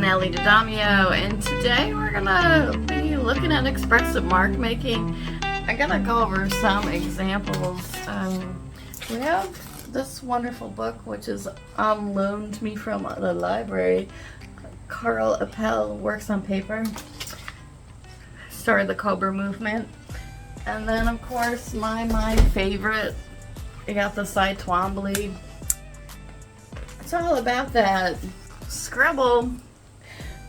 Nellie D'Adamio, and today we're gonna be looking at expressive mark making. I'm gonna go over some examples. We have this wonderful book which is on loan to me from the library. Karel Appel works on paper. Started the Cobra movement. And then of course my favorite, I got the side Twombly. It's all about that scribble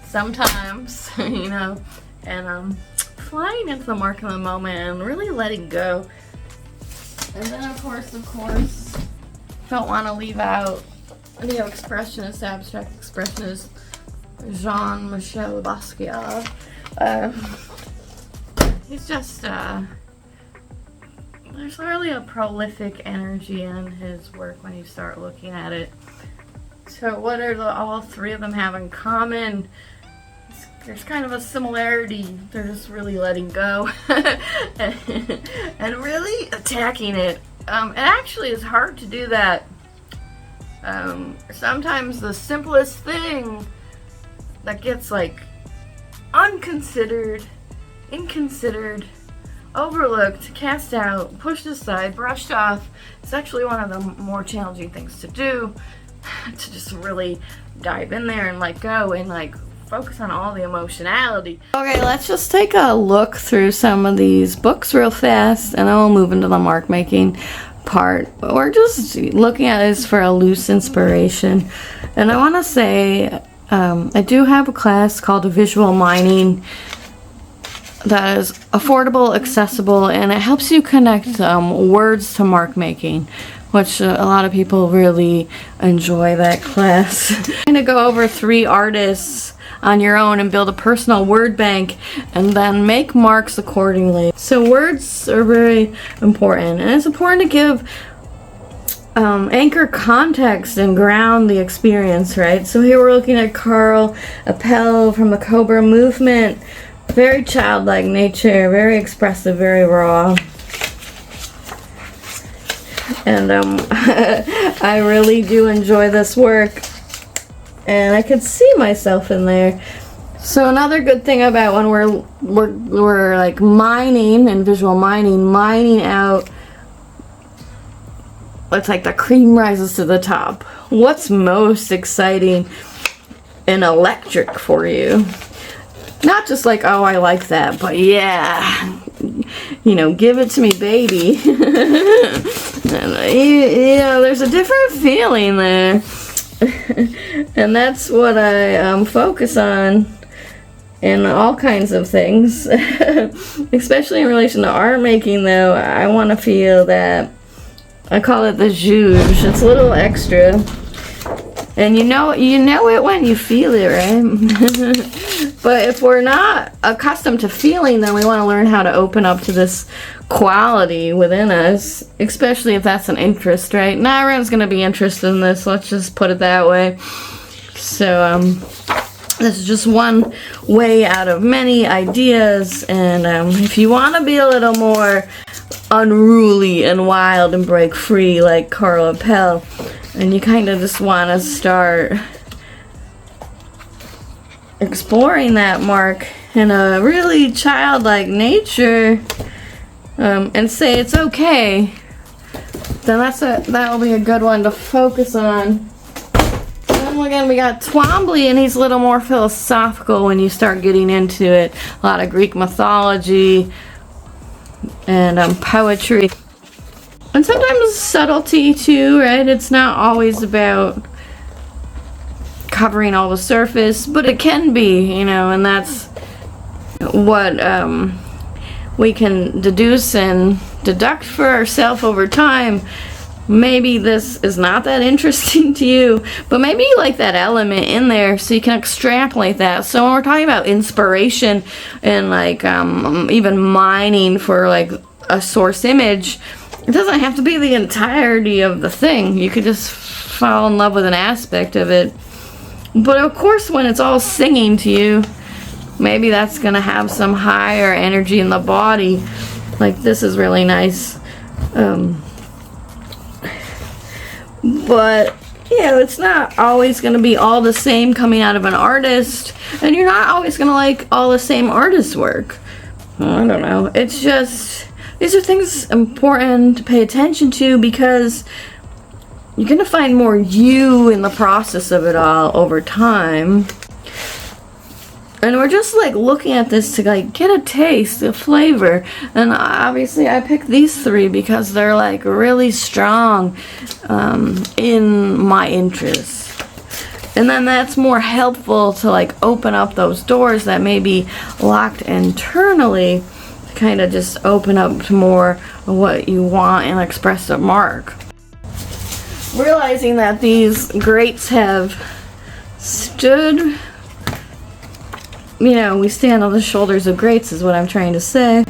sometimes, you know, and flying into the mark of the moment and really letting go. And then of course, don't want to leave out the expressionist, abstract expressionist Jean-Michel Basquiat. He's just, there's really a prolific energy in his work when you start looking at it. So what are all three of them have in common? There's kind of a similarity. They're just really letting go and really attacking it. It actually is hard to do that. Sometimes the simplest thing that gets like unconsidered, inconsidered, overlooked, cast out, pushed aside, brushed off, it's actually one of the more challenging things to do. To just really dive in there and let go and like focus on all the emotionality. Okay, let's just take a look through some of these books real fast and then we'll move into the mark making part. We're just looking at this for a loose inspiration. And I want to say I do have a class called Visual Mining that is affordable, accessible, and it helps you connect words to mark making, which a lot of people really enjoy that class. I'm going to go over 3 artists on your own and build a personal word bank and then make marks accordingly. So words are very important, and it's important to give anchor context and ground the experience, right? So here we're looking at Karel Appel from the Cobra movement. Very childlike nature, very expressive, very raw. And I really do enjoy this work, and I could see myself in there. So another good thing about when we're like mining and visual mining out, it's like the cream rises to the top. What's most exciting and electric for you? Not just like, oh, I like that, but yeah, you know, give it to me, baby. And, you know, there's a different feeling there. And that's what I focus on in all kinds of things. Especially in relation to art making, though, I want to feel that, I call it the zhuzh. It's a little extra. And you know it when you feel it, right? But if we're not accustomed to feeling, then we want to learn how to open up to this quality within us, especially if that's an interest, right? Not everyone's going to be interested in this, let's just put it that way. So this is just one way out of many ideas, and if you want to be a little more unruly and wild and break free like Karel Appel, and you kind of just want to start exploring that mark in a really childlike nature, and say it's okay, then that will be a good one to focus on. Then again, we got Twombly, and he's a little more philosophical when you start getting into it. A lot of Greek mythology and poetry. And sometimes subtlety too, right? It's not always about covering all the surface, but it can be, you know, and that's what we can deduce and deduct for ourselves over time. Maybe this is not that interesting to you, but maybe you like that element in there, so you can extrapolate that. So when we're talking about inspiration and like even mining for like a source image, it doesn't have to be the entirety of the thing. You could just fall in love with an aspect of it. But of course, when it's all singing to you, maybe that's going to have some higher energy in the body. Like this is really nice. But you know, it's not always going to be all the same coming out of an artist, and you're not always going to like all the same artist's work. I don't know. It's just, these are things important to pay attention to because you're going to find more you in the process of it all over time. And we're just like looking at this to like get a taste, a flavor. And obviously I picked these three because they're like really strong in my interests. And then that's more helpful to like open up those doors that may be locked internally to kind of just open up to more of what you want in expressive mark. Realizing that these greats have stood, you know, we stand on the shoulders of greats is what I'm trying to say.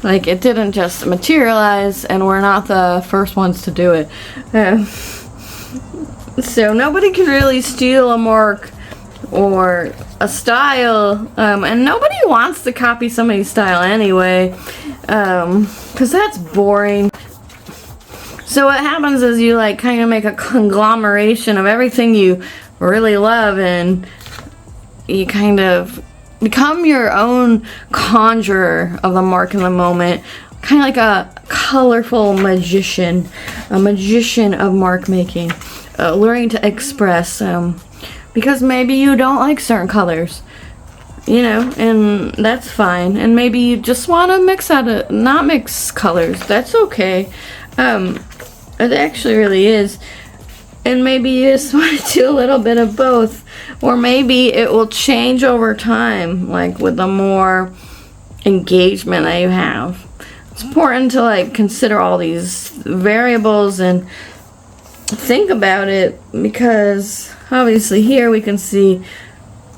Like, it didn't just materialize, and we're not the first ones to do it. So nobody can really steal a mark or a style, and nobody wants to copy somebody's style anyway, because that's boring. So what happens is you like kind of make a conglomeration of everything you really love, and you kind of become your own conjurer of the mark in the moment, kind of like a colorful magician, a magician of mark making, learning to express, because maybe you don't like certain colors, you know, and that's fine, and maybe you just want to not mix colors, that's okay, it actually really is. And maybe you just want to do a little bit of both. Or maybe it will change over time, like with the more engagement that you have. It's important to like consider all these variables and think about it, because obviously here we can see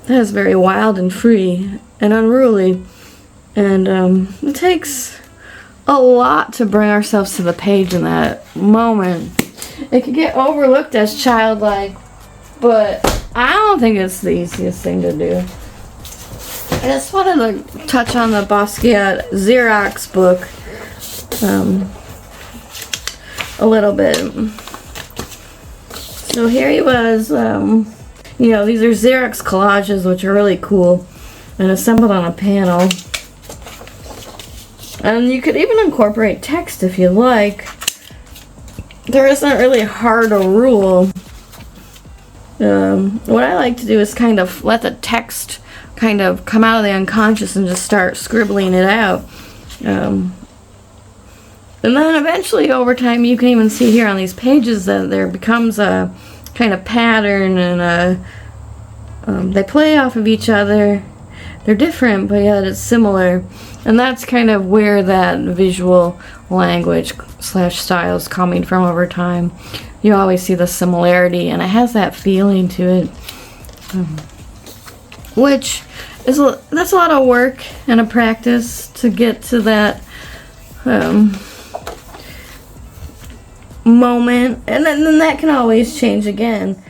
that is very wild and free and unruly. And it takes a lot to bring ourselves to the page in that moment. It could get overlooked as childlike, but I don't think it's the easiest thing to do. I just wanted to touch on the Basquiat Xerox book a little bit. So here he was, you know, these are Xerox collages, which are really cool, and assembled on a panel. And you could even incorporate text if you like. There isn't really hard a rule. What I like to do is kind of let the text kind of come out of the unconscious and just start scribbling it out. And then eventually over time you can even see here on these pages that there becomes a kind of pattern, and they play off of each other. They're different, but yet it's similar. And that's kind of where that visual language / style is coming from over time. You always see the similarity, and it has that feeling to it, which is that's a lot of work and a practice to get to that moment, and then that can always change again.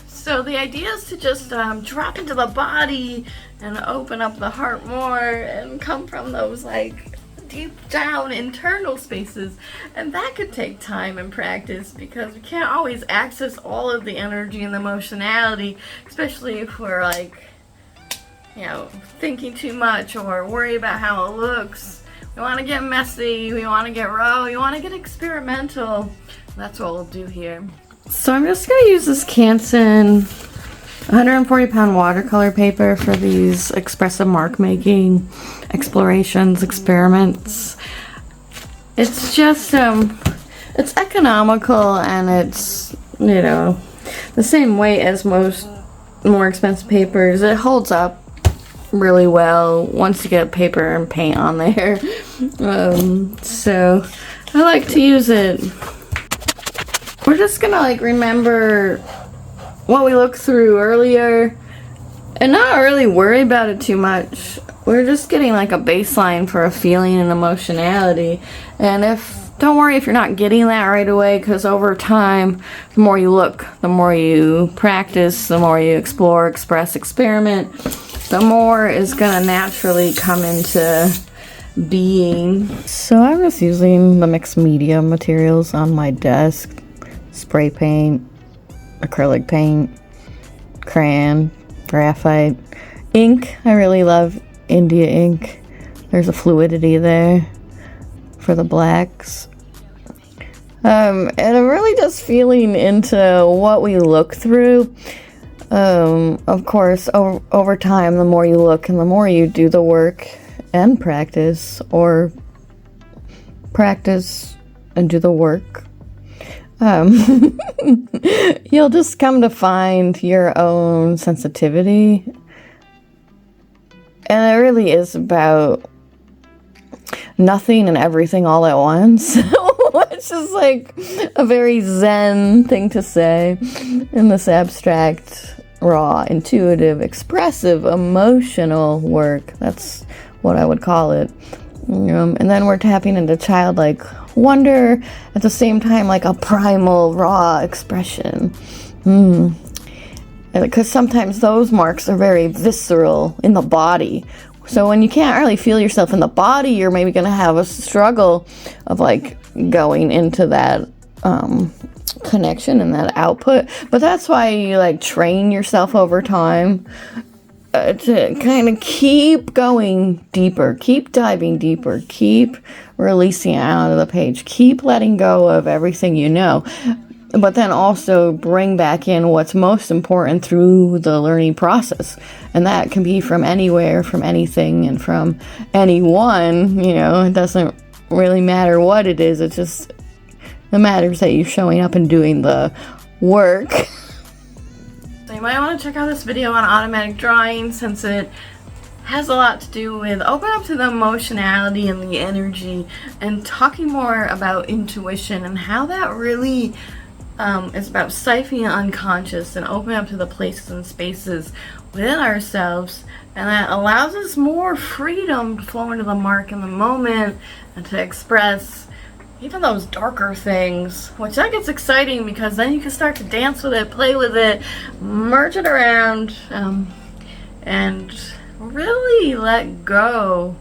So the idea is to just drop into the body and open up the heart more and come from those like deep down internal spaces, and that could take time and practice because we can't always access all of the energy and the emotionality, especially if we're like, you know, thinking too much or worry about how it looks. We want to get messy, we want to get raw, we want to get experimental. That's what we'll do here. So I'm just going to use this CANSON 140-pound watercolor paper for these expressive mark making explorations, experiments. It's just, it's economical, and it's, you know, the same weight as most more expensive papers. It holds up really well once you get paper and paint on there. So I like to use it. We're just gonna like remember what we looked through earlier and not really worry about it too much. We're just getting like a baseline for a feeling and emotionality. And don't worry if you're not getting that right away, because over time, the more you look, the more you practice, the more you explore, express, experiment, the more is gonna naturally come into being. So I'm just using the mixed media materials on my desk. Spray paint, acrylic paint, crayon, graphite, ink. I really love India ink. There's a fluidity there for the blacks. And I'm really just feeling into what we look through. Of course, over time, the more you look and the more you do the work and practice, or practice and do the work, you'll just come to find your own sensitivity. And it really is about nothing and everything all at once. Which is like a very zen thing to say in this abstract, raw, intuitive, expressive, emotional work. That's what I would call it. And then we're tapping into childlike wonder, at the same time like a primal, raw expression. Because sometimes those marks are very visceral in the body. So when you can't really feel yourself in the body, you're maybe going to have a struggle of like going into that connection and that output. But that's why you like train yourself over time to kind of keep going deeper, keep diving deeper, keep releasing it out of the page, keep letting go of everything you know. But then also bring back in what's most important through the learning process. And that can be from anywhere, from anything, and from anyone. It doesn't really matter what it is. It matters that you're showing up and doing the work. So you might want to check out this video on automatic drawing, since it has a lot to do with open up to the emotionality and the energy, and talking more about intuition and how that really is about siphoning unconscious and opening up to the places and spaces within ourselves, and that allows us more freedom to flow into the mark in the moment and to express even those darker things, which that gets exciting because then you can start to dance with it, play with it, merge it around, and really let go